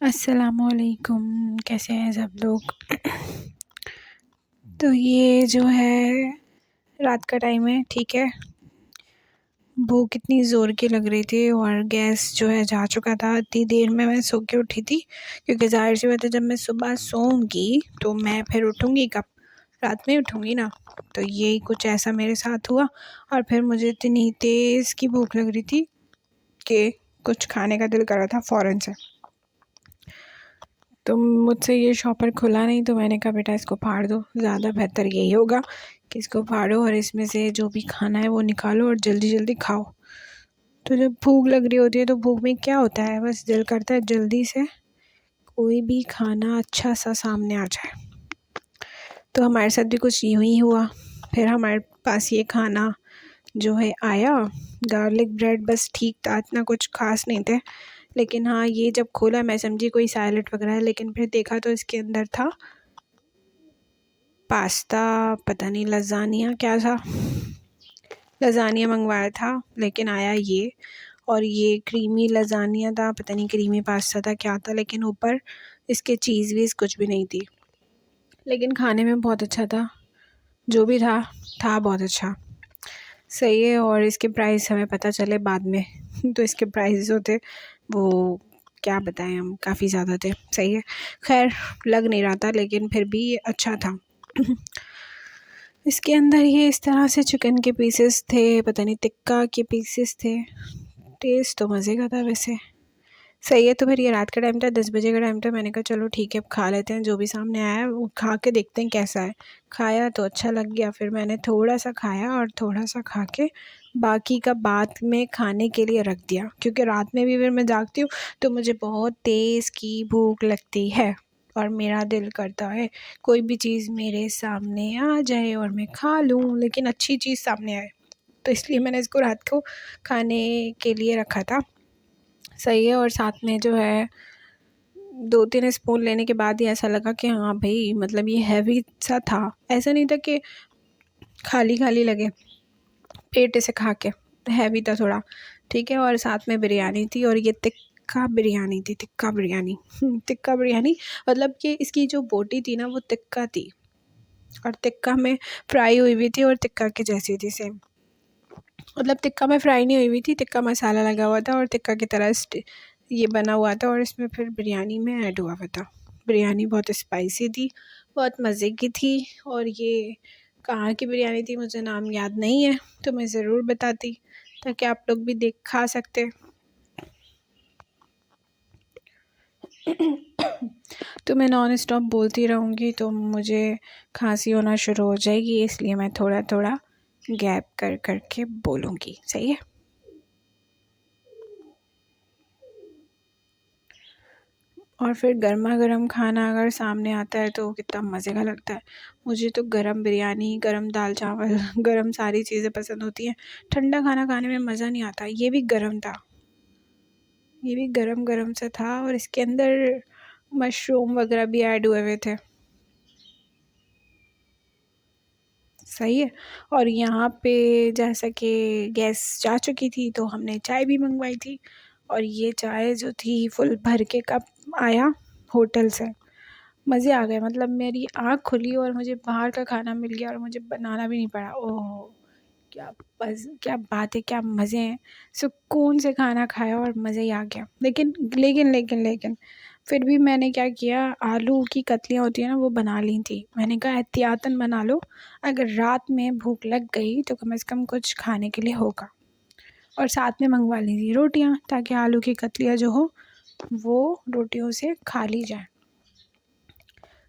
अस्सलामुअलैकुम। कैसे हैं सब लोग? तो ये जो है रात का टाइम है, ठीक है। भूख इतनी ज़ोर की लग रही थी और गैस जो है जा चुका था। इतनी देर में मैं सो के उठी थी, क्योंकि ज़ाहिर सी बात है जब मैं सुबह सोऊंगी तो मैं फिर उठूंगी कब? रात में उठूंगी ना। तो यही कुछ ऐसा मेरे साथ हुआ और फिर मुझे इतनी तेज़ की भूख लग रही थी कि कुछ खाने का दिल कर रहा था फ़ौरन से। तो मुझसे ये शॉपर खुला नहीं, तो मैंने कहा बेटा इसको फाड़ दो, ज़्यादा बेहतर यही होगा कि इसको फाड़ो और इसमें से जो भी खाना है वो निकालो और जल्दी जल्दी खाओ। तो जब भूख लग रही होती है तो भूख में क्या होता है, बस दिल करता है जल्दी से कोई भी खाना अच्छा सा सामने आ जाए। तो हमारे साथ भी कुछ यूँ ही हुआ। फिर हमारे पास ये खाना जो है आया, गार्लिक ब्रेड, बस ठीक था, इतना कुछ खास नहीं थे। लेकिन हाँ, ये जब खोला मैं समझी कोई सैलेड वगैरह है, लेकिन फिर देखा तो इसके अंदर था पास्ता, पता नहीं लज़ानिया क्या था। लज़ानिया मंगवाया था लेकिन आया ये, और ये क्रीमी लज़ानिया था, पता नहीं क्रीमी पास्ता था क्या था, लेकिन ऊपर इसके चीज़ वीज़ कुछ भी नहीं थी। लेकिन खाने में बहुत अच्छा था, जो भी था बहुत अच्छा, सही है। और इसके प्राइस हमें पता चले बाद में तो इसके प्राइस जो थे वो क्या बताएं हम, काफ़ी ज़्यादा थे, सही है। खैर लग नहीं रहा था लेकिन फिर भी ये अच्छा था। इसके अंदर ये इस तरह से चिकन के पीसेस थे, पता नहीं टिक्का के पीसेस थे। टेस्ट तो मज़े का था वैसे, सही है। तो फिर ये रात का टाइम था, 10 बजे का टाइम था। मैंने कहा चलो ठीक है अब खा लेते हैं, जो भी सामने आया है वो खा के देखते हैं कैसा है। खाया तो अच्छा लग गया, फिर मैंने थोड़ा सा खाया और थोड़ा सा खा के बाकी का बाद में खाने के लिए रख दिया, क्योंकि रात में भी फिर मैं जागती हूँ तो मुझे बहुत तेज़ की भूख लगती है और मेरा दिल करता है कोई भी चीज़ मेरे सामने आ जाए और मैं खा लूँ, लेकिन अच्छी चीज़ सामने आए। तो इसलिए मैंने इसको रात को खाने के लिए रखा था, सही है। और साथ में जो है 2-3 स्पून लेने के बाद ही ऐसा लगा कि हाँ भाई, मतलब ये हैवी सा था। ऐसा नहीं था कि खाली खाली लगे, पेट से खा के हैवी था थोड़ा, ठीक है। और साथ में बिरयानी थी और ये टिक्का बिरयानी थी, टिक्का बिरयानी टिक्का बिरयानी, मतलब कि इसकी जो बोटी थी ना वो टिक्का थी और टिक्का में फ्राई हुई हुई थी और टिक्का की जैसी थी सेम। मतलब टिक्का में फ्राई नहीं हुई हुई थी, टिक्का मसाला लगा हुआ था और टिक्का की तरह ये बना हुआ था और इसमें फिर बिरयानी में ऐड हुआ हुआ था। बिरयानी बहुत स्पाइसी थी, बहुत मज़े की थी। और ये कहाँ की बिरयानी थी मुझे नाम याद नहीं है, तो मैं ज़रूर बताती ताकि आप लोग भी देख खा सकते। तो मैं नॉन स्टॉप बोलती रहूँगी तो मुझे खांसी होना शुरू हो जाएगी, इसलिए मैं थोड़ा थोड़ा गैप कर कर के बोलूँगी, सही है। और फिर गरमा-गरम खाना अगर सामने आता है तो कितना मज़े का लगता है। मुझे तो गरम बिरयानी, गरम दाल-चावल गरम सारी चीज़ें पसंद होती हैं। ठंडा खाना खाने में मज़ा नहीं आता। ये भी गरम था, ये भी गरम-गरम सा था और इसके अंदर मशरूम वगैरह भी ऐड हुए हुए थे, सही है। और यहाँ पे जैसा कि गैस जा चुकी थी तो हमने चाय भी मंगवाई थी और ये चाय जो थी फुल भर के कप आया होटल से। मज़े आ गए, मतलब मेरी आँख खुली और मुझे बाहर का खाना मिल गया और मुझे बनाना भी नहीं पड़ा। ओह! क्या बात है, क्या मज़े हैं। सुकून से खाना खाया और मज़ा ही आ गया। लेकिन फिर भी मैंने क्या किया, आलू की कतलियाँ होती हैं ना वो बना ली थी। मैंने कहा एहतियातन बना लो, अगर रात में भूख लग गई तो कम से कम कुछ खाने के लिए होगा। और साथ में मंगवा ली थी रोटियाँ, ताकि आलू की कतलियाँ जो हो वो रोटियों से खा ली जाए।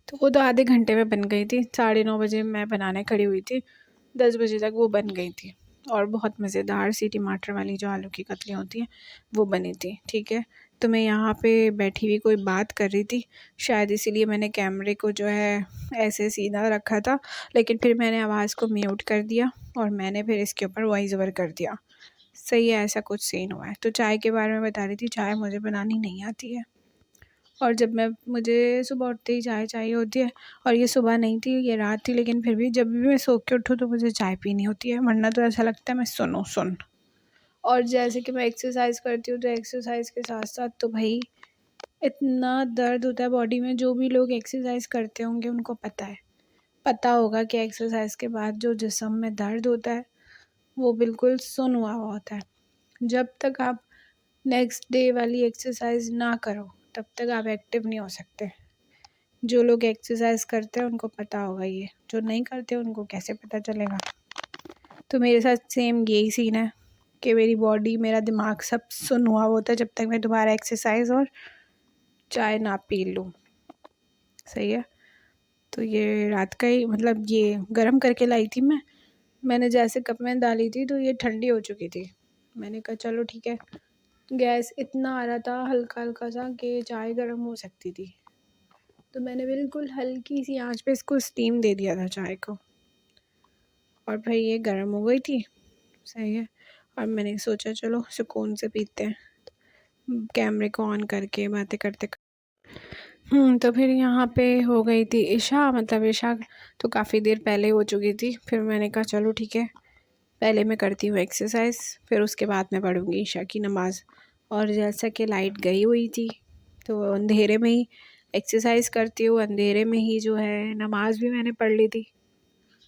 तो वो तो आधे घंटे में बन गई थी। 9:30 बजे मैं बनाने खड़ी हुई थी, 10 बजे तक वो बन गई थी और बहुत मज़ेदार सी टमाटर वाली जो आलू की कतलियाँ होती हैं वो बनी थी, ठीक है। तो मैं यहाँ पे बैठी हुई कोई बात कर रही थी, शायद इसीलिए मैंने कैमरे को जो है ऐसे सीधा रखा था, लेकिन फिर मैंने आवाज़ को म्यूट कर दिया और मैंने फिर इसके ऊपर वॉइस ओवर कर दिया, सही है। ऐसा कुछ सीन हुआ है। तो चाय के बारे में बता रही थी, चाय मुझे बनानी नहीं आती है और जब मुझे सुबह उठते ही चाय चाहिए होती है। और ये सुबह नहीं थी, ये रात थी, लेकिन फिर भी जब भी मैं सो के उठूँ तो मुझे चाय पीनी होती है, वरना तो ऐसा लगता है मैं सुन। और जैसे कि मैं एक्सरसाइज करती हूँ तो एक्सरसाइज के साथ साथ तो भाई इतना दर्द होता है बॉडी में। जो भी लोग एक्सरसाइज करते होंगे उनको पता होगा कि एक्सरसाइज के बाद जो जिस्म में दर्द होता है वो बिल्कुल सुन्न हुआ होता है। जब तक आप नेक्स्ट डे वाली एक्सरसाइज ना करो तब तक आप एक्टिव नहीं हो सकते। जो लोग एक्सरसाइज करते हैं उनको पता होगा ये, जो नहीं करते उनको कैसे पता चलेगा। तो मेरे साथ सेम यही सीन है कि मेरी बॉडी, मेरा दिमाग सब सुन्न हुआ होता है जब तक मैं दोबारा एक्सरसाइज और चाय ना पी लूँ। सही है। तो ये रात का ही, मतलब ये गरम करके लाई थी मैंने जैसे कप में डाली थी तो ये ठंडी हो चुकी थी। मैंने कहा चलो ठीक है। गैस इतना आ रहा था हल्का हल्का सा कि चाय गर्म हो सकती थी, तो मैंने बिल्कुल हल्की सी आंच पे इसको स्टीम दे दिया था चाय को, और भाई ये गर्म हो गई थी। सही है। और मैंने सोचा चलो सुकून से पीते हैं, कैमरे को ऑन करके बातें करते। तो फिर यहाँ पे हो गई थी इशा, मतलब इशा तो काफ़ी देर पहले हो चुकी थी। फिर मैंने कहा चलो ठीक है, पहले मैं करती हूँ एक्सरसाइज, फिर उसके बाद मैं पढ़ूँगी ईशा की नमाज़। और जैसा कि लाइट गई हुई थी तो अंधेरे में ही एक्सरसाइज करती हूँ, अंधेरे में ही जो है नमाज़ भी मैंने पढ़ ली थी,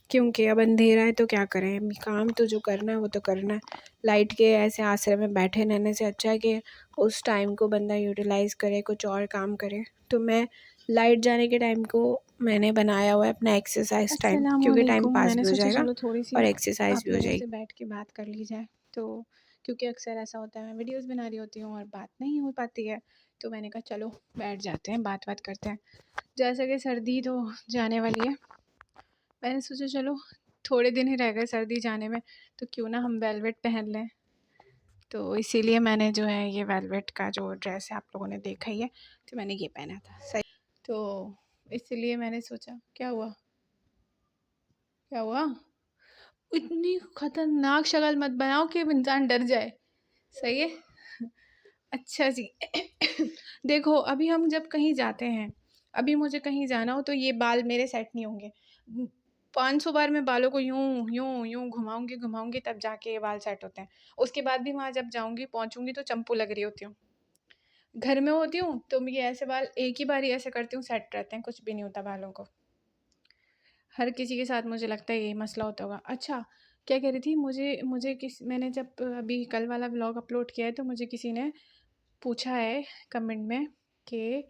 क्योंकि अब अंधेरा है तो क्या करें, अभी काम तो जो करना है वो तो करना है। लाइट के ऐसे आसरे में बैठे रहने से अच्छा है कि उस टाइम को बंदा यूटिलाइज़ करे, कुछ और काम करे। तो मैं लाइट जाने के टाइम को मैंने बनाया हुआ है अपना एक्सरसाइज टाइम, क्योंकि टाइम अस्सलामुअलैकुम। पास मैंने भी हो सोचा जाएगा चलो थोड़ी सी और एक्सरसाइज आप भी हो लोगों जाएगी। से बैठ के बात कर ली जाए, तो क्योंकि अक्सर ऐसा होता है मैं वीडियोस बना रही होती हूँ और बात नहीं हो पाती है, तो मैंने कहा चलो बैठ जाते हैं, बात करते हैं। जैसे कि सर्दी तो जाने वाली है, मैंने सोचा चलो थोड़े दिन ही रह गए सर्दी जाने में, तो क्यों ना हम वेलवेट पहन लें। तो इसीलिए मैंने जो है ये वेलवेट का जो ड्रेस है आप लोगों ने देखा ही है, तो मैंने ये पहना था। सही। तो इसलिए मैंने सोचा क्या हुआ, इतनी खतरनाक शक्ल मत बनाओ कि इंसान डर जाए। सही है। अच्छा जी। देखो अभी हम जब कहीं जाते हैं, अभी मुझे कहीं जाना हो तो ये बाल मेरे सेट नहीं होंगे। 500 बार मैं बालों को यूं यूं यूं घुमाऊंगी तब जाके ये बाल सेट होते हैं। उसके बाद भी वहां जब जाऊंगी पहुंचूंगी तो चंपू लग रही होती हूँ। घर में होती हूँ तो ये ऐसे बाल एक ही बार ही ऐसे करती हूँ, सेट रहते हैं, कुछ भी नहीं होता बालों को। हर किसी के साथ मुझे लगता है यही मसला होता होगा। अच्छा, क्या कह रही थी, मैंने जब अभी कल वाला व्लॉग अपलोड किया है तो मुझे किसी ने पूछा है कमेंट में कि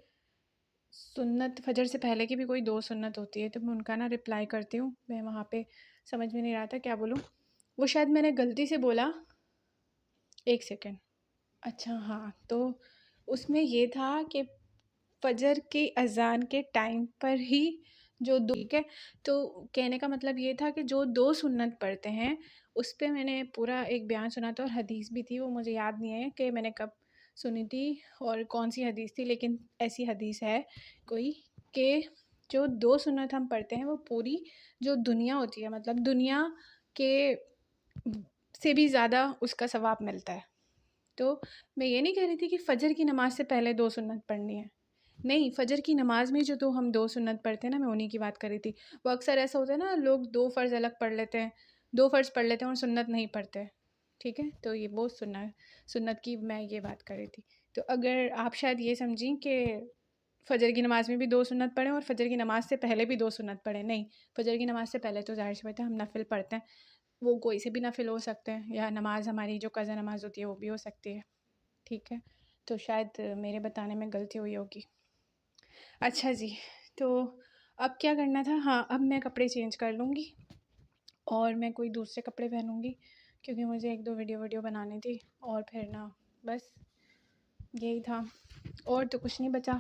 सुन्नत फजर से पहले की भी कोई 2 सुन्नत होती है, तो मैं उनका ना रिप्लाई करती हूँ। मैं वहाँ पे समझ में नहीं रहा था क्या बोलूँ, वो शायद मैंने गलती से बोला, एक सेकेंड। अच्छा हाँ, तो उसमें ये था कि फजर की अज़ान के टाइम पर ही जो दो, ठीक है, तो कहने का मतलब ये था कि जो 2 सुन्नत पढ़ते हैं उस पे मैंने पूरा एक बयान सुना था और हदीस भी थी, वो मुझे याद नहीं है कि मैंने कब सुनी थी और कौन सी हदीस थी, लेकिन ऐसी हदीस है कोई कि जो 2 सुन्नत हम पढ़ते हैं वो पूरी जो दुनिया होती है, मतलब दुनिया के से भी ज़्यादा उसका सवाब मिलता है। तो मैं ये नहीं कह रही थी कि फ़जर की नमाज़ से पहले 2 सुन्नत पढ़नी है। नहीं, फ़जर की नमाज़ में जो तो हम 2 सुन्नत पढ़ते हैं ना, मैं उन्हीं की बात कर रही थी। वो अक्सर ऐसा होता है ना, लोग 2 फ़र्ज़ अलग पढ़ लेते हैं, 2 फ़र्ज़ पढ़ लेते हैं और सुन्नत नहीं पढ़ते। ठीक है? तो ये वो सुन्नत की मैं ये बात कर रही थी। तो अगर आप शायद ये समझी कि फ़जर की नमाज़ में भी 2 सुन्नत पढ़ें और फ़जर की नमाज़ से पहले भी 2 सुन्नत पढ़ें, नहीं, फ़जर की नमाज़ से पहले तो ज़ाहिर-सी बात है हम नफ़िल पढ़ते हैं। वो कोई से भी नफ़िल हो सकते हैं या नमाज़ हमारी जो क़ज़ा नमाज़ होती है वो भी हो सकती है। ठीक है? तो शायद मेरे बताने में गलती हुई होगी। अच्छा जी, तो अब क्या करना था, हाँ, अब मैं कपड़े चेंज कर लूँगी और मैं कोई दूसरे कपड़े पहनूँगी, क्योंकि मुझे 1-2 वीडियो बनानी थी और फिर ना बस यही था, और तो कुछ नहीं बचा।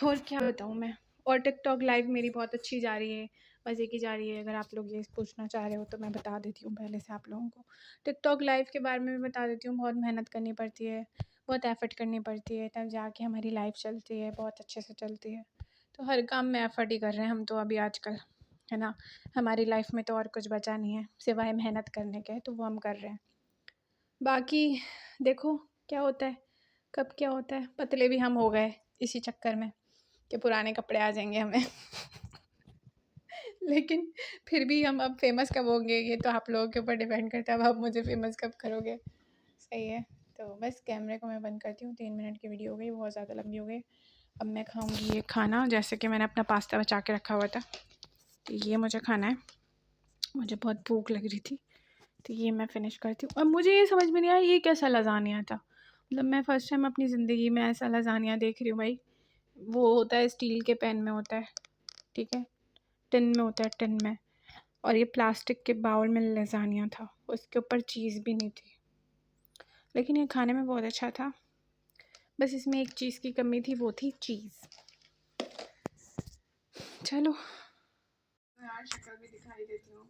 और क्या बताऊँ मैं। और टिकटॉक लाइव मेरी बहुत अच्छी जा रही है, मज़े की जा रही है। अगर आप लोग ये पूछना चाह रहे हो तो मैं बता देती हूँ पहले से आप लोगों को। टिकटॉक लाइव के बारे में भी बता देती हूँ, बहुत मेहनत करनी पड़ती है, बहुत एफ़र्ट करनी पड़ती है, तब जाके हमारी लाइफ चलती है, बहुत अच्छे से चलती है। तो हर काम में एफ़र्ट ही कर रहे हैं हम तो अभी आजकल, है ना? हमारी लाइफ में तो और कुछ बचा नहीं है सिवाय मेहनत करने के, तो वो हम कर रहे हैं। बाकी देखो क्या होता है, कब क्या होता है। पतले भी हम हो गए इसी चक्कर में कि पुराने कपड़े आ जाएंगे हमें। लेकिन फिर भी हम अब फेमस कब होंगे ये तो आप लोगों के ऊपर डिपेंड करता है, अब आप मुझे फेमस कब करोगे। सही है। तो बस कैमरे को मैं बंद करती हूँ। 3 मिनट की वीडियो हो गई, बहुत ज़्यादा लंबी हो गई। अब मैं खाऊंगी ये खाना, जैसे कि मैंने अपना पास्ता बचा के रखा हुआ था, तो ये मुझे खाना है। मुझे बहुत भूख लग रही थी, तो ये मैं फ़िनिश करती हूँ। अब मुझे ये समझ में नहीं आया ये कैसा लज़ानिया था। मतलब मैं फ़र्स्ट टाइम अपनी ज़िंदगी में ऐसा लज़ानिया देख रही हूँ भाई। वो होता है स्टील के पैन में होता है, ठीक है, टिन में होता है, टिन में। और ये प्लास्टिक के बाउल में लज़ानिया था, उसके ऊपर चीज़ भी नहीं थी, लेकिन ये खाने में बहुत अच्छा था। बस इसमें एक चीज़ की कमी थी, वो थी चीज़। चलो यार, शक्ल भी दिखाई देती हूँ,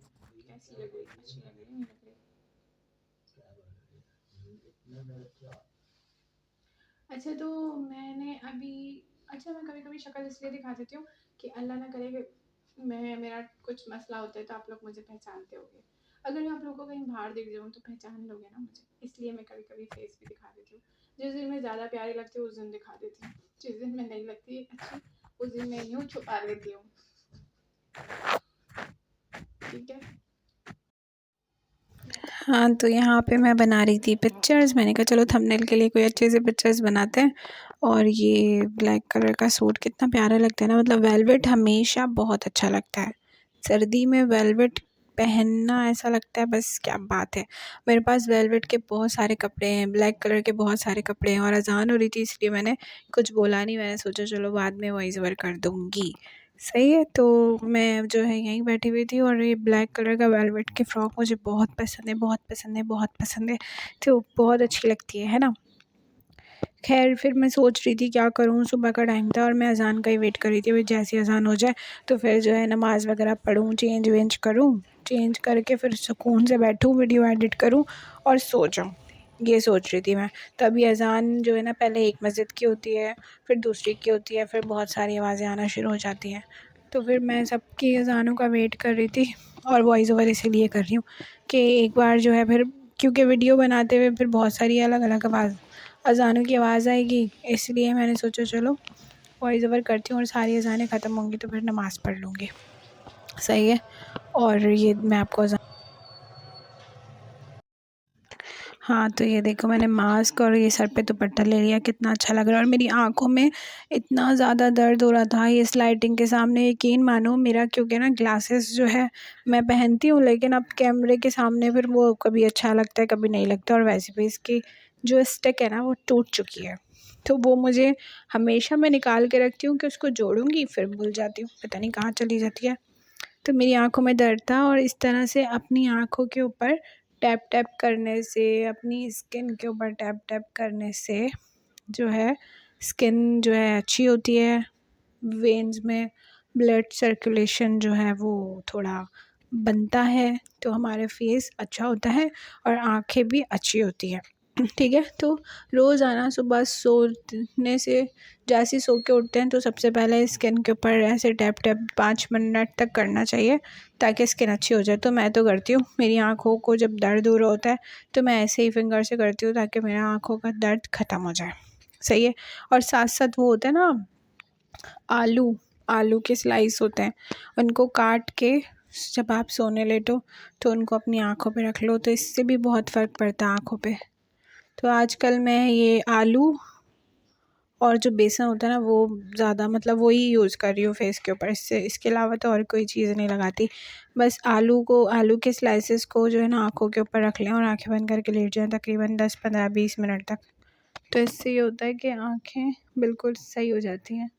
कैसी लग रही, अच्छी लग रही, नहीं लग रही। अच्छा, तो मैंने अभी, अच्छा मैं कभी कभी शक्ल इसलिए दिखा देती हूँ कि अल्लाह ना करे कि मेरा कुछ मसला होता है तो आप लोग मुझे पहचानते होगे। अगर मैं आप लोगों को कहीं बाहर दिख जाऊँ तो पहचान लोगे ना मुझे, इसलिए मैं कभी कभी फेस भी दिखा देती हूँ। जिस दिन मैं ज़्यादा प्यारी लगती हूँ उस दिन दिखा देती हूँ, जिस दिन मैं नहीं लगती अच्छी उस दिन मैं यूँ छुपा लेती हूँ, ठीक है। हाँ, तो यहाँ पे मैं बना रही थी पिक्चर्स। मैंने कहा चलो थंबनेल के लिए कोई अच्छे से पिक्चर्स बनाते हैं। और ये ब्लैक कलर का सूट कितना प्यारा लगता है ना, मतलब वेलवेट हमेशा बहुत अच्छा लगता है। सर्दी में वेलवेट पहनना ऐसा लगता है बस क्या बात है। मेरे पास वेलवेट के बहुत सारे कपड़े हैं, ब्लैक कलर के बहुत सारे कपड़े हैं। और अज़ान हो रही थी इसलिए मैंने कुछ बोला नहीं, मैंने सोचा चलो बाद में वॉइस ओवर कर दूँगी। सही है, तो मैं जो है यहीं बैठी हुई थी और ये ब्लैक कलर का वेलवेट की फ़्रॉक मुझे बहुत पसंद है, बहुत पसंद है, बहुत पसंद है। तो बहुत अच्छी लगती है ना? ख़ैर फिर मैं सोच रही थी क्या करूँ, सुबह का टाइम था और मैं अज़ान का ही वेट कर रही थी। अभी जैसे अज़ान हो जाए तो फिर जो है नमाज़ वग़ैरह पढ़ूँ, चेंज वेंज करूँ, चेंज करके फिर सुकून से बैठूँ, वीडियो एडिट करूँ और सो जाऊँ। ये सोच रही थी मैं। तभी अज़ान जो है ना, पहले एक मस्जिद की होती है, फिर दूसरी की होती है, फिर बहुत सारी आवाज़ें आना शुरू हो जाती हैं। तो फिर मैं सबकी अज़ानों का वेट कर रही थी और वॉइस ओवर इसीलिए कर रही हूँ कि एक बार जो है फिर, क्योंकि वीडियो बनाते हुए फिर बहुत सारी अलग-अलग अज़ानों की आवाज़ आएगी, इसलिए मैंने सोचा चलो वॉइस ओवर करती हूँ और सारी अज़ानें ख़त्म होंगी तो फिर नमाज़ पढ़ लूँगी। सही है। और ये मैं आपको हाँ, तो ये देखो मैंने मास्क और ये सर पे दुपट्टा ले लिया, कितना अच्छा लग रहा है। और मेरी आँखों में इतना ज़्यादा दर्द हो रहा था इस लाइटिंग के सामने, यकीन मानो मेरा, क्योंकि ना ग्लासेस जो है मैं पहनती हूँ लेकिन अब कैमरे के सामने फिर वो कभी अच्छा लगता है कभी नहीं लगता। और वैसे भी इसकी जो स्टिक है ना वो टूट चुकी है, तो वो मुझे हमेशा मैं निकाल के रखती हूँ कि उसको जोड़ूँगी, फिर भूल जाती हूँ, पता नहीं कहाँ चली जाती है। तो मेरी आँखों में दर्द था और इस तरह से अपनी आँखों के ऊपर टैप टैप करने से, अपनी स्किन के ऊपर टैप टैप करने से जो है स्किन जो है अच्छी होती है। वेन्स में ब्लड सर्कुलेशन जो है वो थोड़ा बनता है, तो हमारा फेस अच्छा होता है और आँखें भी अच्छी होती हैं। ठीक है, तो रोज़ाना सुबह सोने से जैसे ही सो के उठते हैं तो सबसे पहले स्किन के ऊपर ऐसे टैप टैप 5 मिनट तक करना चाहिए ताकि स्किन अच्छी हो जाए। तो मैं तो करती हूँ, मेरी आँखों को जब दर्द हो रहा होता है तो मैं ऐसे ही फिंगर से करती हूँ ताकि मेरी आँखों का दर्द ख़त्म हो जाए। सही है। और साथ साथ वो होता है ना, आलू के स्लाइस होते हैं, उनको काट के जब आप सोने लेटो तो उनको अपनी आँखों पे रख लो, तो इससे भी बहुत फ़र्क पड़ता है आँखों पे। तो आजकल मैं ये आलू और जो बेसन होता है ना वो ज़्यादा, मतलब वही यूज़ कर रही हूँ फेस के ऊपर, इससे इसके अलावा तो और कोई चीज़ नहीं लगाती। बस आलू के स्लाइसेस को जो है ना आँखों के ऊपर रख लें और आँखें बंद करके लेट जाएँ तकरीबन 10, 15, 20 मिनट तक। तो इससे ये होता है कि आँखें बिल्कुल सही हो जाती हैं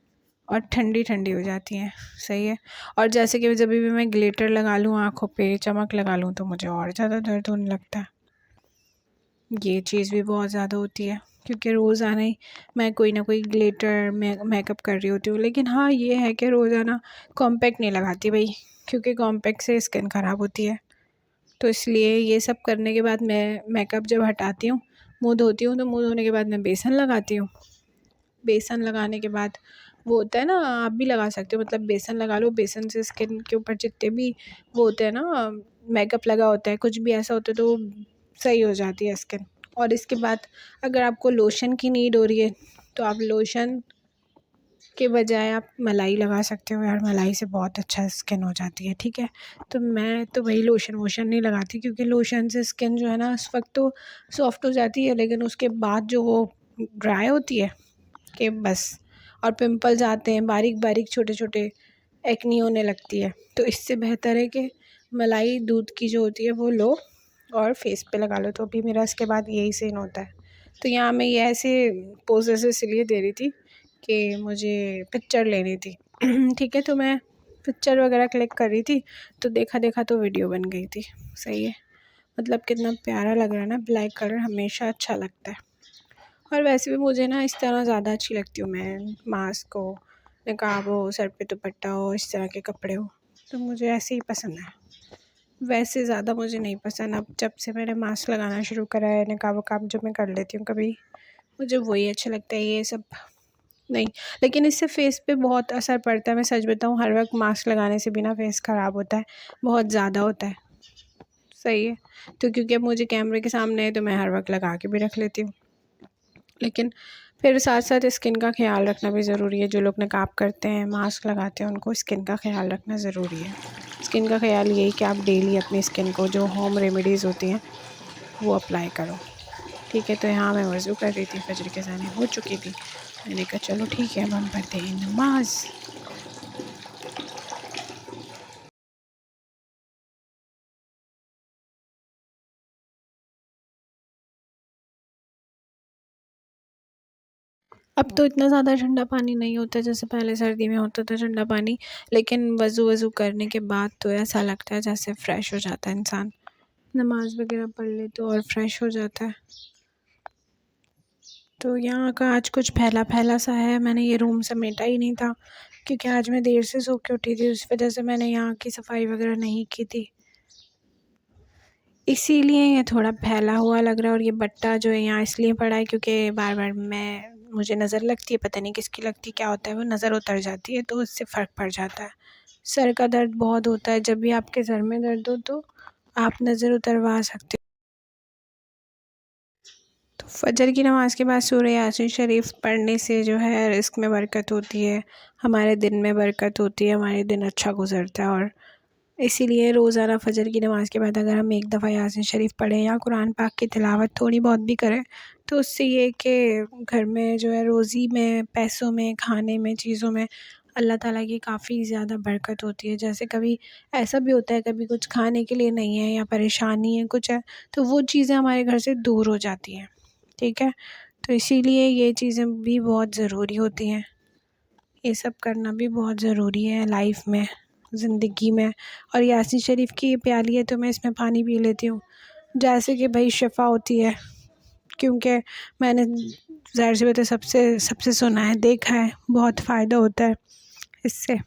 और ठंडी-ठंडी हो जाती हैं। सही है। और जैसे कि जब भी मैं ग्लिटर लगा लूँ आँखों पे, चमक लगा लूँ तो मुझे और ज़्यादा दर्द होने लगता है। ये चीज़ भी बहुत ज़्यादा होती है क्योंकि रोज़ाना ही मैं कोई ना कोई ग्लिटर मेकअप कर रही होती हूँ। लेकिन हाँ, ये है कि रोज़ाना कॉम्पैक्ट नहीं लगाती भाई, क्योंकि कॉम्पैक्ट से स्किन ख़राब होती है। तो इसलिए ये सब करने के बाद मैं मेकअप जब हटाती हूँ, मुँह धोती हूँ, तो मुँह धोने के बाद मैं बेसन लगाती हूँ। बेसन लगाने के बाद वो होता है ना, आप भी लगा सकते हो, मतलब बेसन लगा लो, बेसन से स्किन के ऊपर जितने भी वो होते हैं ना, मेकअप लगा होता है, कुछ भी ऐसा होता है तो सही हो जाती है स्किन। और इसके बाद अगर आपको लोशन की नीड हो रही है तो आप लोशन के बजाय आप मलाई लगा सकते हो यार, मलाई से बहुत अच्छा स्किन हो जाती है, ठीक है। तो मैं तो वही लोशन वोशन नहीं लगाती, क्योंकि लोशन से स्किन जो है ना उस वक्त तो सॉफ्ट हो जाती है, लेकिन उसके बाद जो वो ड्राई होती है कि बस, और पिंपल्स आते हैं बारीक बारीक छोटे छोटे, एक्नी होने लगती है। तो इससे बेहतर है कि मलाई दूध की जो होती है वो लो और फेस पे लगा लो। तो अभी मेरा इसके बाद यही सीन होता है। तो यहाँ मैं ये ऐसे पोजेस इसलिए दे रही थी कि मुझे पिक्चर लेनी थी ठीक है। तो मैं पिक्चर वगैरह क्लिक कर रही थी, तो देखा देखा तो वीडियो बन गई थी। सही है, मतलब कितना प्यारा लग रहा है ना, ब्लैक कलर हमेशा अच्छा लगता है। और वैसे भी मुझे ना इस तरह ज़्यादा अच्छी लगती हूँ मैं, मास्क हो, नकाब हो, सर पे दुपट्टा हो, इस तरह के कपड़े हो, तो मुझे ऐसे ही पसंद है। वैसे ज़्यादा मुझे नहीं पसंद। अब जब से मैंने मास्क लगाना शुरू करा है, नकाब वकाब जो मैं कर लेती हूँ कभी, मुझे वही अच्छा लगता है, ये सब नहीं। लेकिन इससे फ़ेस पे बहुत असर पड़ता है, मैं सच बताऊँ, हर वक्त मास्क लगाने से भी ना फ़ेस ख़राब होता है, बहुत ज़्यादा होता है। सही है। तो क्योंकि अब मुझे कैमरे के सामने है तो मैं हर वक्त लगा के भी रख लेती हूँ, लेकिन फिर साथ साथ स्किन का ख्याल रखना भी ज़रूरी है। जो लोग नकाब करते हैं, मास्क लगाते हैं, उनको स्किन का ख्याल रखना ज़रूरी है। स्किन का ख्याल यही कि आप डेली अपनी स्किन को जो होम रेमेडीज़ होती हैं वो अप्लाई करो, ठीक है। तो यहाँ मैं वज़ू कर रही थी, फजर की अज़ान हो चुकी थी। मैंने कहा चलो ठीक है, अब हम पढ़ते हैं नमाज़। अब तो इतना ज़्यादा ठंडा पानी नहीं होता जैसे पहले सर्दी में होता था ठंडा पानी, लेकिन वज़ू करने के बाद तो ऐसा लगता है जैसे फ़्रेश हो जाता है इंसान। नमाज़ वगैरह पढ़ ले तो और फ्रेश हो जाता है। तो यहाँ का आज कुछ फैला सा है, मैंने ये रूम समेटा ही नहीं था, क्योंकि आज मैं देर से सो के उठी थी, उस वजह से मैंने यहाँ की सफाई वगैरह नहीं की थी, इसीलिए ये थोड़ा फैला हुआ लग रहा है। और ये बट्टा जो है यहाँ इसलिए पड़ा है क्योंकि बार बार मुझे नज़र लगती है, पता नहीं किसकी लगती है, क्या होता है, वो नज़र उतर जाती है तो उससे फ़र्क पड़ जाता है। सर का दर्द बहुत होता है, जब भी आपके सर में दर्द हो तो आप नज़र उतरवा सकते हो। तो फजर की नमाज़ के बाद सूरह यासीन शरीफ पढ़ने से जो है रिज़्क़ में बरकत होती है, हमारे दिन में बरकत होती है, हमारे दिन अच्छा गुज़रता है। और इसीलिए रोज़ाना फजर की नमाज़ के बाद अगर हम एक दफ़ा यासीन शरीफ पढ़ें या कुरान पाक की तिलावत थोड़ी बहुत भी करें, तो उससे ये कि घर में जो है रोज़ी में, पैसों में, खाने में, चीज़ों में अल्लाह ताला की काफ़ी ज़्यादा बरकत होती है। जैसे कभी ऐसा भी होता है, कभी कुछ खाने के लिए नहीं है या परेशानी है, कुछ है, तो वो चीज़ें हमारे घर से दूर हो जाती हैं, ठीक है। तो इसीलिए ये चीज़ें भी बहुत ज़रूरी होती हैं, ये सब करना भी बहुत ज़रूरी है लाइफ में, ज़िंदगी में। और यासीन शरीफ की ये प्याली है तो मैं इसमें पानी पी लेती हूँ, जैसे कि भाई शिफ़ा होती है, क्योंकि मैंने ज़ाहिर सी बात है सबसे सुना है, देखा है, बहुत फ़ायदा होता है इससे।